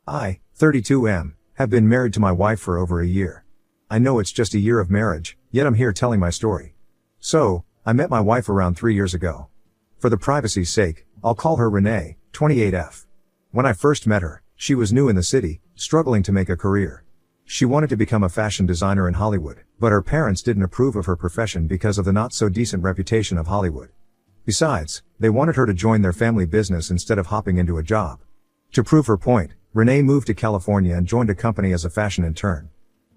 I, 32 have been married to my wife for over a year. I know it's just a year of marriage, yet I'm here telling my story. So, I met my wife around 3 years ago. For the privacy's sake, I'll call her Renee, 28F. When I first met her, she was new in the city, struggling to make a career. She wanted to become a fashion designer in Hollywood, but her parents didn't approve of her profession because of the not-so-decent reputation of Hollywood. Besides, they wanted her to join their family business instead of hopping into a job. To prove her point, Renee moved to California and joined a company as a fashion intern.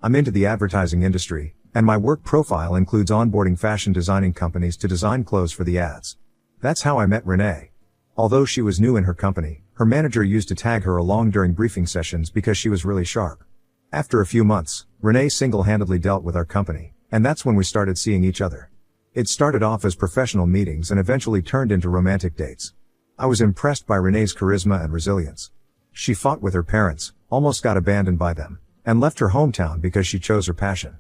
I'm into the advertising industry, and my work profile includes onboarding fashion designing companies to design clothes for the ads. That's how I met Renee. Although she was new in her company, her manager used to tag her along during briefing sessions because she was really sharp. After a few months, Renee single-handedly dealt with our company, and that's when we started seeing each other. It started off as professional meetings and eventually turned into romantic dates. I was impressed by Renee's charisma and resilience. She fought with her parents, almost got abandoned by them, and left her hometown because she chose her passion.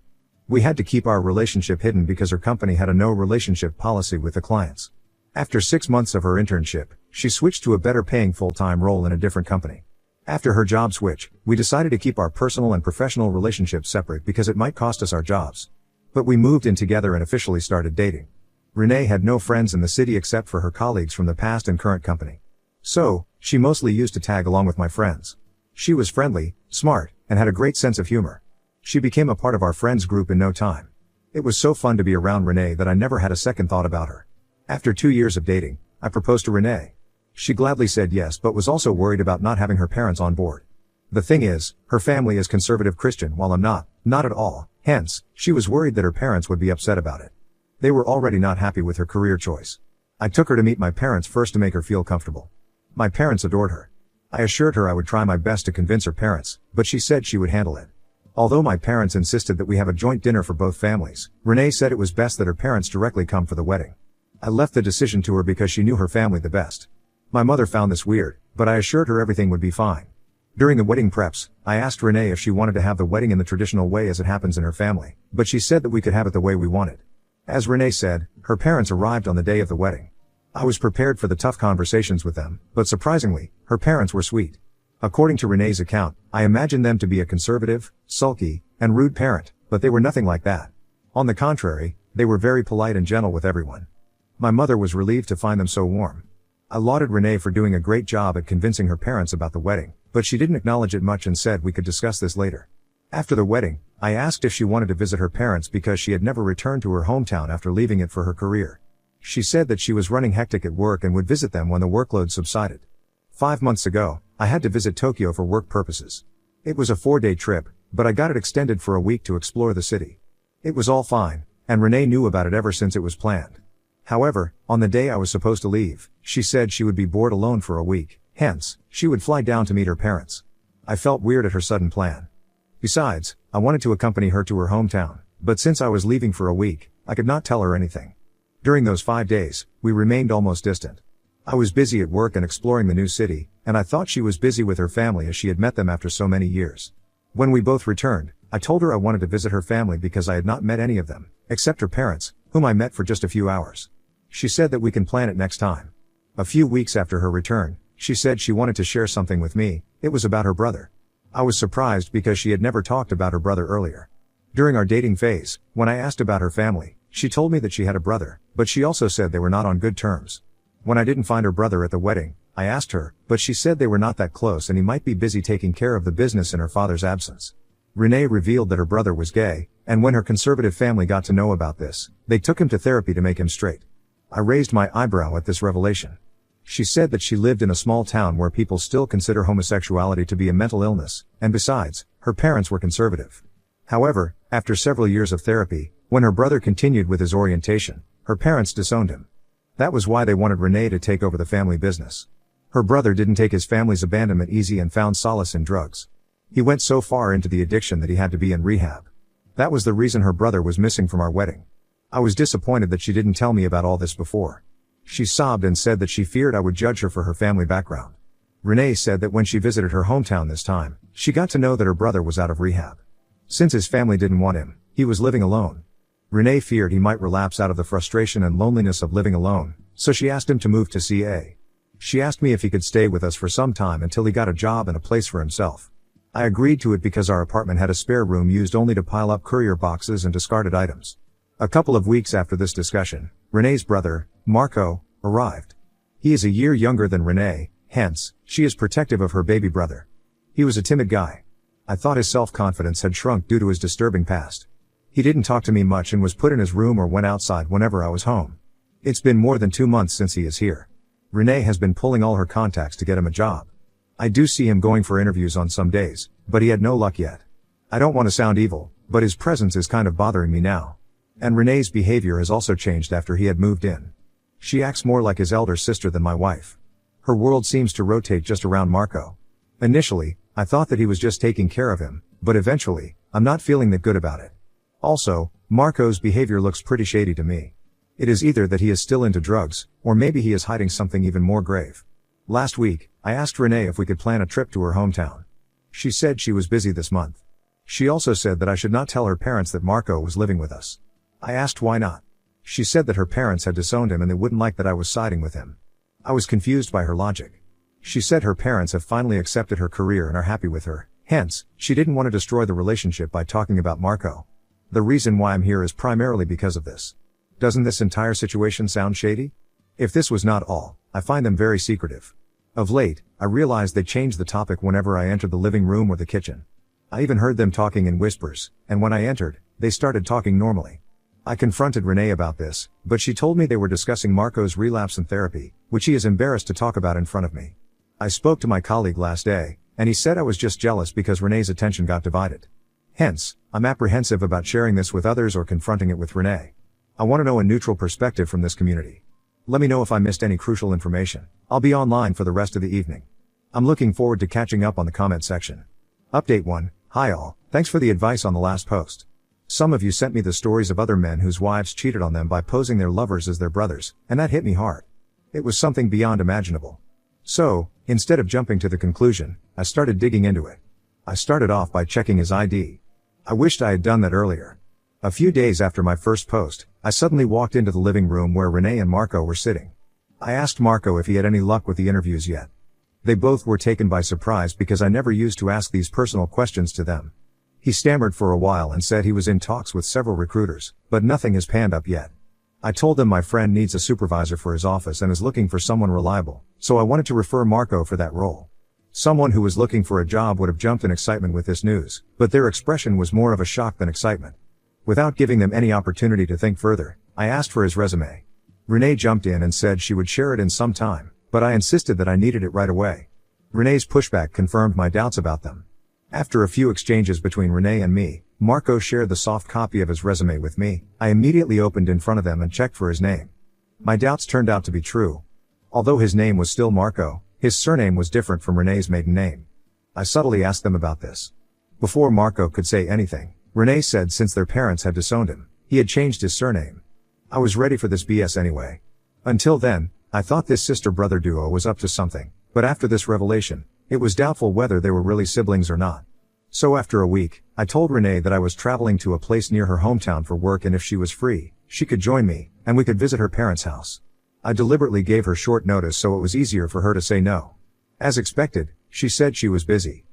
We had to keep our relationship hidden because her company had a no-relationship policy with the clients. After 6 months of her internship, she switched to a better-paying full-time role in a different company. After her job switch, we decided to keep our personal and professional relationships separate because it might cost us our jobs. But we moved in together and officially started dating. Renee had no friends in the city except for her colleagues from the past and current company. So, she mostly used to tag along with my friends. She was friendly, smart, and had a great sense of humor. She became a part of our friends group in no time. It was so fun to be around Renee that I never had a second thought about her. After 2 years of dating, I proposed to Renee. She gladly said yes but was also worried about not having her parents on board. The thing is, her family is conservative Christian while I'm not at all, hence, she was worried that her parents would be upset about it. They were already not happy with her career choice. I took her to meet my parents first to make her feel comfortable. My parents adored her. I assured her I would try my best to convince her parents, but she said she would handle it. Although my parents insisted that we have a joint dinner for both families, Renee said it was best that her parents directly come for the wedding. I left the decision to her because she knew her family the best. My mother found this weird, but I assured her everything would be fine. During the wedding preps, I asked Renee if she wanted to have the wedding in the traditional way as it happens in her family, but she said that we could have it the way we wanted. As Renee said, her parents arrived on the day of the wedding. I was prepared for the tough conversations with them, but surprisingly, her parents were sweet. According to Renee's account, I imagined them to be a conservative, sulky, and rude parent, but they were nothing like that. On the contrary, they were very polite and gentle with everyone. My mother was relieved to find them so warm. I lauded Renee for doing a great job at convincing her parents about the wedding, but she didn't acknowledge it much and said we could discuss this later. After the wedding, I asked if she wanted to visit her parents because she had never returned to her hometown after leaving it for her career. She said that she was running hectic at work and would visit them when the workload subsided. 5 months ago, I had to visit Tokyo for work purposes. It was a 4-day trip, but I got it extended for a week to explore the city. It was all fine, and Renee knew about it ever since it was planned. However, on the day I was supposed to leave, she said she would be bored alone for a week, hence, she would fly down to meet her parents. I felt weird at her sudden plan. Besides, I wanted to accompany her to her hometown, but since I was leaving for a week, I could not tell her anything. During those 5 days, we remained almost distant. I was busy at work and exploring the new city, and I thought she was busy with her family as she had met them after so many years. When we both returned, I told her I wanted to visit her family because I had not met any of them, except her parents, whom I met for just a few hours. She said that we can plan it next time. A few weeks after her return, she said she wanted to share something with me. It was about her brother. I was surprised because she had never talked about her brother earlier. During our dating phase, when I asked about her family, she told me that she had a brother, but she also said they were not on good terms. When I didn't find her brother at the wedding, I asked her, but she said they were not that close and he might be busy taking care of the business in her father's absence. Renee revealed that her brother was gay, and when her conservative family got to know about this, they took him to therapy to make him straight. I raised my eyebrow at this revelation. She said that she lived in a small town where people still consider homosexuality to be a mental illness, and besides, her parents were conservative. However, after several years of therapy, when her brother continued with his orientation, her parents disowned him. That was why they wanted Renee to take over the family business. Her brother didn't take his family's abandonment easy and found solace in drugs. He went so far into the addiction that he had to be in rehab. That was the reason her brother was missing from our wedding. I was disappointed that she didn't tell me about all this before. She sobbed and said that she feared I would judge her for her family background. Renee said that when she visited her hometown this time, she got to know that her brother was out of rehab. Since his family didn't want him, he was living alone. Renee feared he might relapse out of the frustration and loneliness of living alone, so she asked him to move to CA. She asked me if he could stay with us for some time until he got a job and a place for himself. I agreed to it because our apartment had a spare room used only to pile up courier boxes and discarded items. A couple of weeks after this discussion, Renee's brother, Marco, arrived. He is a year younger than Renee, hence, she is protective of her baby brother. He was a timid guy. I thought his self-confidence had shrunk due to his disturbing past. He didn't talk to me much and was put in his room or went outside whenever I was home. It's been more than 2 months since he is here. Renee has been pulling all her contacts to get him a job. I do see him going for interviews on some days, but he had no luck yet. I don't want to sound evil, but his presence is kind of bothering me now. And Renee's behavior has also changed after he had moved in. She acts more like his elder sister than my wife. Her world seems to rotate just around Marco. Initially, I thought that he was just taking care of him, but eventually, I'm not feeling that good about it. Also, Marco's behavior looks pretty shady to me. It is either that he is still into drugs, or maybe he is hiding something even more grave. Last week, I asked Renee if we could plan a trip to her hometown. She said she was busy this month. She also said that I should not tell her parents that Marco was living with us. I asked why not. She said that her parents had disowned him and they wouldn't like that I was siding with him. I was confused by her logic. She said her parents have finally accepted her career and are happy with her, hence, she didn't want to destroy the relationship by talking about Marco. The reason why I'm here is primarily because of this. Doesn't this entire situation sound shady? If this was not all, I find them very secretive. Of late, I realized they changed the topic whenever I entered the living room or the kitchen. I even heard them talking in whispers, and when I entered, they started talking normally. I confronted Renee about this, but she told me they were discussing Marco's relapse and therapy, which he is embarrassed to talk about in front of me. I spoke to my colleague last day, and he said I was just jealous because Renee's attention got divided. Hence, I'm apprehensive about sharing this with others or confronting it with Renee. I want to know a neutral perspective from this community. Let me know if I missed any crucial information. I'll be online for the rest of the evening. I'm looking forward to catching up on the comment section. Update 1. Hi all, thanks for the advice on the last post. Some of you sent me the stories of other men whose wives cheated on them by posing their lovers as their brothers, and that hit me hard. It was something beyond imaginable. So, instead of jumping to the conclusion, I started digging into it. I started off by checking his ID. I wished I had done that earlier. A few days after my first post, I suddenly walked into the living room where Renee and Marco were sitting. I asked Marco if he had any luck with the interviews yet. They both were taken by surprise because I never used to ask these personal questions to them. He stammered for a while and said he was in talks with several recruiters, but nothing has panned up yet. I told them my friend needs a supervisor for his office and is looking for someone reliable, so I wanted to refer Marco for that role. Someone who was looking for a job would have jumped in excitement with this news, but their expression was more of a shock than excitement. Without giving them any opportunity to think further, I asked for his resume. Renee jumped in and said she would share it in some time, but I insisted that I needed it right away. Renee's pushback confirmed my doubts about them. After a few exchanges between Renee and me, Marco shared the soft copy of his resume with me. I immediately opened in front of them and checked for his name. My doubts turned out to be true. Although his name was still Marco, his surname was different from Renee's maiden name. I subtly asked them about this. Before Marco could say anything, Renee said since their parents had disowned him, he had changed his surname. I was ready for this BS anyway. Until then, I thought this sister-brother duo was up to something, but after this revelation, it was doubtful whether they were really siblings or not. So after a week, I told Renee that I was traveling to a place near her hometown for work and if she was free, she could join me, and we could visit her parents' house. I deliberately gave her short notice so it was easier for her to say no. As expected, she said she was busy.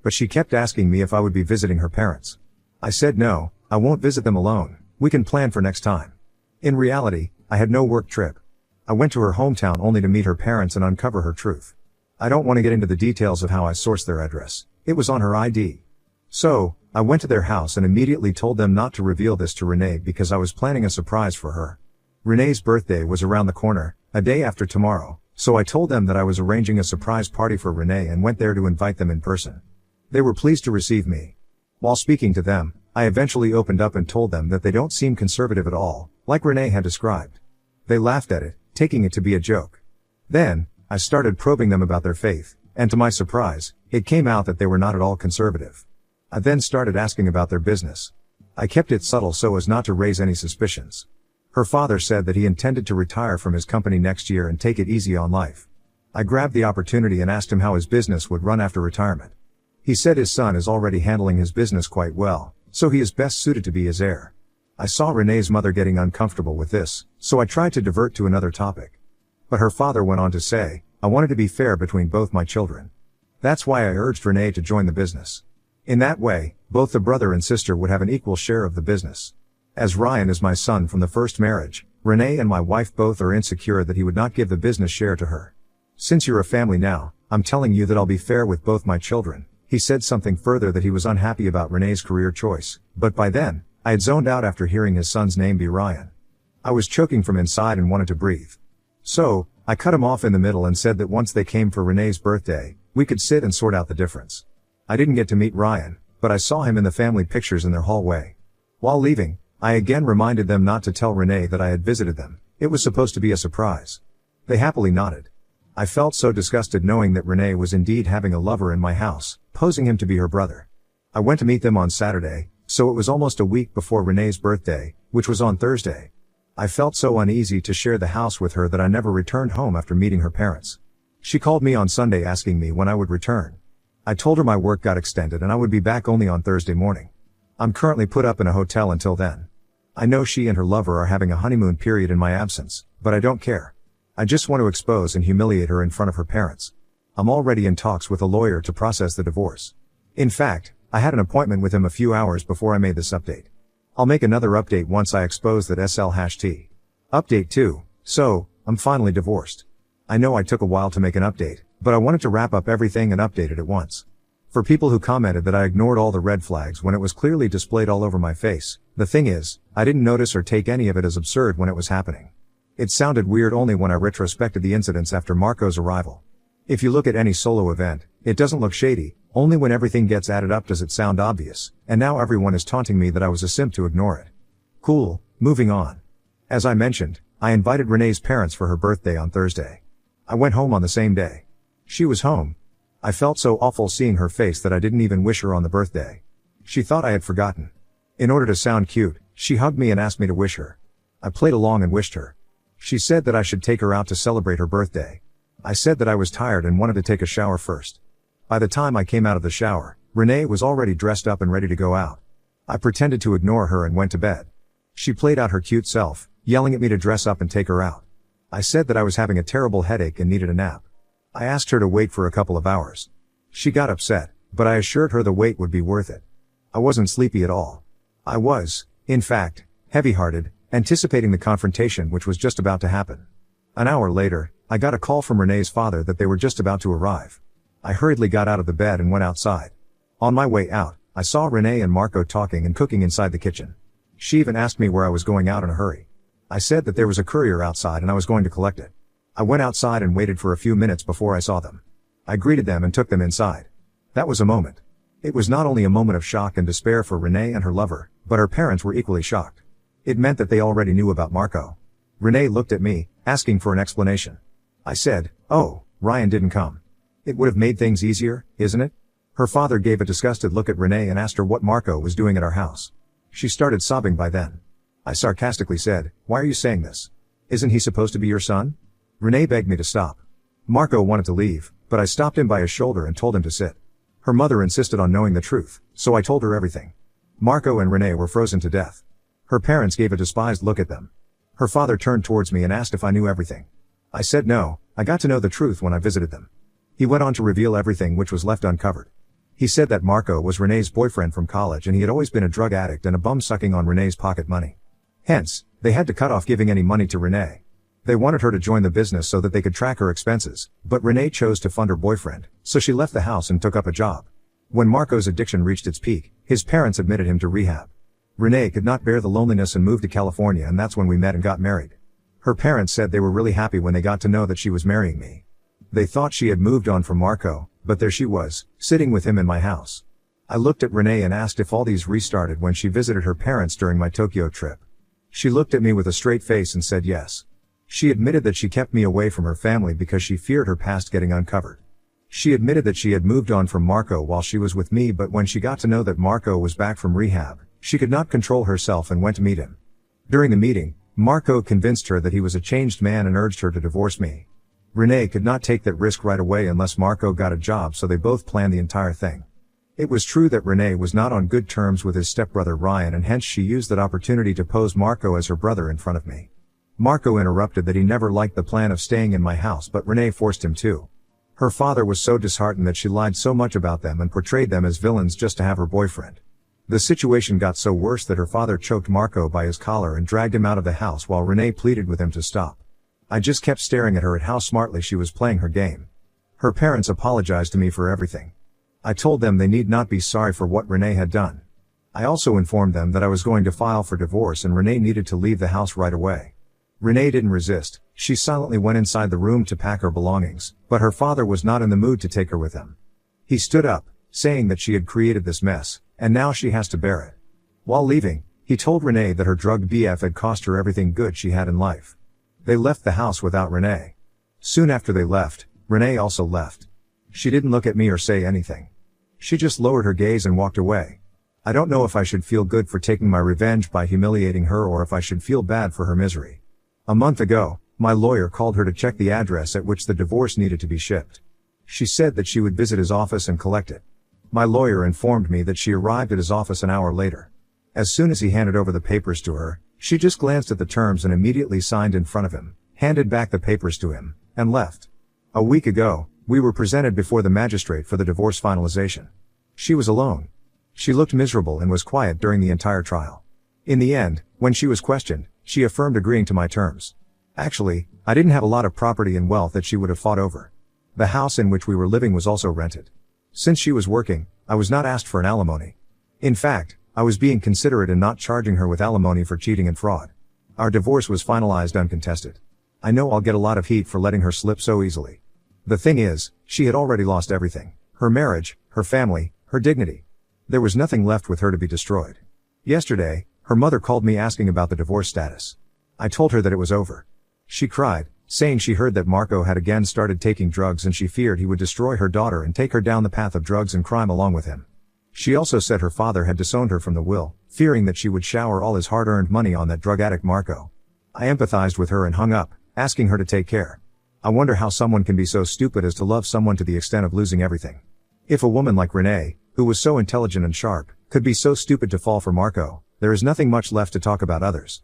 But she kept asking me if I would be visiting her parents. I said no, I won't visit them alone, we can plan for next time. In reality, I had no work trip. I went to her hometown only to meet her parents and uncover her truth. I don't want to get into the details of how I sourced their address. It was on her ID. So, I went to their house and immediately told them not to reveal this to Renee because I was planning a surprise for her. Renee's birthday was around the corner, a day after tomorrow, so I told them that I was arranging a surprise party for Renee and went there to invite them in person. They were pleased to receive me. While speaking to them, I eventually opened up and told them that they don't seem conservative at all, like Renee had described. They laughed at it, taking it to be a joke. Then, I started probing them about their faith, and to my surprise, it came out that they were not at all conservative. I then started asking about their business. I kept it subtle so as not to raise any suspicions. Her father said that he intended to retire from his company next year and take it easy on life. I grabbed the opportunity and asked him how his business would run after retirement. He said his son is already handling his business quite well, so he is best suited to be his heir. I saw Renee's mother getting uncomfortable with this, so I tried to divert to another topic. But her father went on to say, I wanted to be fair between both my children. That's why I urged Renee to join the business. In that way, both the brother and sister would have an equal share of the business. As Ryan is my son from the first marriage, Renee and my wife both are insecure that he would not give the business share to her. Since you're a family now, I'm telling you that I'll be fair with both my children. He said something further that he was unhappy about Renee's career choice, but by then, I had zoned out after hearing his son's name be Ryan. I was choking from inside and wanted to breathe. So, I cut him off in the middle and said that once they came for Renee's birthday, we could sit and sort out the difference. I didn't get to meet Ryan, but I saw him in the family pictures in their hallway. While leaving, I again reminded them not to tell Renee that I had visited them. It was supposed to be a surprise. They happily nodded. I felt so disgusted knowing that Renee was indeed having a lover in my house, posing him to be her brother. I went to meet them on Saturday, so it was almost a week before Renee's birthday, which was on Thursday. I felt so uneasy to share the house with her that I never returned home after meeting her parents. She called me on Sunday asking me when I would return. I told her my work got extended and I would be back only on Thursday morning. I'm currently put up in a hotel until then. I know she and her lover are having a honeymoon period in my absence, but I don't care. I just want to expose and humiliate her in front of her parents. I'm already in talks with a lawyer to process the divorce. In fact, I had an appointment with him a few hours before I made this update. I'll make another update once I expose that SL#T. Update 2. So, I'm finally divorced. I know I took a while to make an update, but I wanted to wrap up everything and update it at once. For people who commented that I ignored all the red flags when it was clearly displayed all over my face, the thing is, I didn't notice or take any of it as absurd when it was happening. It sounded weird only when I retrospected the incidents after Marco's arrival. If you look at any solo event, it doesn't look shady, only when everything gets added up does it sound obvious, and now everyone is taunting me that I was a simp to ignore it. Cool, moving on. As I mentioned, I invited Renee's parents for her birthday on Thursday. I went home on the same day. She was home. I felt so awful seeing her face that I didn't even wish her on the birthday. She thought I had forgotten. In order to sound cute, she hugged me and asked me to wish her. I played along and wished her. She said that I should take her out to celebrate her birthday. I said that I was tired and wanted to take a shower first. By the time I came out of the shower, Renee was already dressed up and ready to go out. I pretended to ignore her and went to bed. She played out her cute self, yelling at me to dress up and take her out. I said that I was having a terrible headache and needed a nap. I asked her to wait for a couple of hours. She got upset, but I assured her the wait would be worth it. I wasn't sleepy at all. I was, in fact, heavy-hearted, anticipating the confrontation which was just about to happen. An hour later, I got a call from Renee's father that they were just about to arrive. I hurriedly got out of the bed and went outside. On my way out, I saw Renee and Marco talking and cooking inside the kitchen. She even asked me where I was going out in a hurry. I said that there was a courier outside and I was going to collect it. I went outside and waited for a few minutes before I saw them. I greeted them and took them inside. That was a moment. It was not only a moment of shock and despair for Renee and her lover, but her parents were equally shocked. It meant that they already knew about Marco. Renee looked at me, asking for an explanation. I said, "Oh, Ryan didn't come." It would have made things easier, isn't it? Her father gave a disgusted look at Renee and asked her what Marco was doing at our house. She started sobbing by then. I sarcastically said, "Why are you saying this? Isn't he supposed to be your son?" Renee begged me to stop. Marco wanted to leave, but I stopped him by his shoulder and told him to sit. Her mother insisted on knowing the truth, so I told her everything. Marco and Renee were frozen to death. Her parents gave a despised look at them. Her father turned towards me and asked if I knew everything. I said no, I got to know the truth when I visited them. He went on to reveal everything which was left uncovered. He said that Marco was Renee's boyfriend from college and he had always been a drug addict and a bum sucking on Renee's pocket money. Hence, they had to cut off giving any money to Renee. They wanted her to join the business so that they could track her expenses, but Renee chose to fund her boyfriend, so she left the house and took up a job. When Marco's addiction reached its peak, his parents admitted him to rehab. Renee could not bear the loneliness and moved to California, and that's when we met and got married. Her parents said they were really happy when they got to know that she was marrying me. They thought she had moved on from Marco, but there she was, sitting with him in my house. I looked at Renee and asked if all these restarted when she visited her parents during my Tokyo trip. She looked at me with a straight face and said yes. She admitted that she kept me away from her family because she feared her past getting uncovered. She admitted that she had moved on from Marco while she was with me, but when she got to know that Marco was back from rehab, she could not control herself and went to meet him. During the meeting, Marco convinced her that he was a changed man and urged her to divorce me. Renee could not take that risk right away unless Marco got a job, so they both planned the entire thing. It was true that Renee was not on good terms with his stepbrother Ryan, and hence she used that opportunity to pose Marco as her brother in front of me. Marco interrupted that he never liked the plan of staying in my house, but Renee forced him to. Her father was so disheartened that she lied so much about them and portrayed them as villains just to have her boyfriend. The situation got so worse that her father choked Marco by his collar and dragged him out of the house while Renee pleaded with him to stop. I just kept staring at her at how smartly she was playing her game. Her parents apologized to me for everything. I told them they need not be sorry for what Renee had done. I also informed them that I was going to file for divorce and Renee needed to leave the house right away. Renee didn't resist. She silently went inside the room to pack her belongings, but her father was not in the mood to take her with him. He stood up, saying that she had created this mess, and now she has to bear it. While leaving, he told Renee that her drug BF had cost her everything good she had in life. They left the house without Renee. Soon after they left, Renee also left. She didn't look at me or say anything. She just lowered her gaze and walked away. I don't know if I should feel good for taking my revenge by humiliating her or if I should feel bad for her misery. A month ago, my lawyer called her to check the address at which the divorce needed to be shipped. She said that she would visit his office and collect it. My lawyer informed me that she arrived at his office an hour later. As soon as he handed over the papers to her, she just glanced at the terms and immediately signed in front of him, handed back the papers to him, and left. A week ago, we were presented before the magistrate for the divorce finalization. She was alone. She looked miserable and was quiet during the entire trial. In the end, when she was questioned, she affirmed agreeing to my terms. Actually, I didn't have a lot of property and wealth that she would have fought over. The house in which we were living was also rented. Since she was working, I was not asked for an alimony. In fact, I was being considerate in not charging her with alimony for cheating and fraud. Our divorce was finalized uncontested. I know I'll get a lot of heat for letting her slip so easily. The thing is, she had already lost everything. Her marriage, her family, her dignity. There was nothing left with her to be destroyed. Yesterday, her mother called me asking about the divorce status. I told her that it was over. She cried, saying she heard that Marco had again started taking drugs and she feared he would destroy her daughter and take her down the path of drugs and crime along with him. She also said her father had disowned her from the will, fearing that she would shower all his hard-earned money on that drug addict Marco. I empathized with her and hung up, asking her to take care. I wonder how someone can be so stupid as to love someone to the extent of losing everything. If a woman like Renee, who was so intelligent and sharp, could be so stupid to fall for Marco, there is nothing much left to talk about others.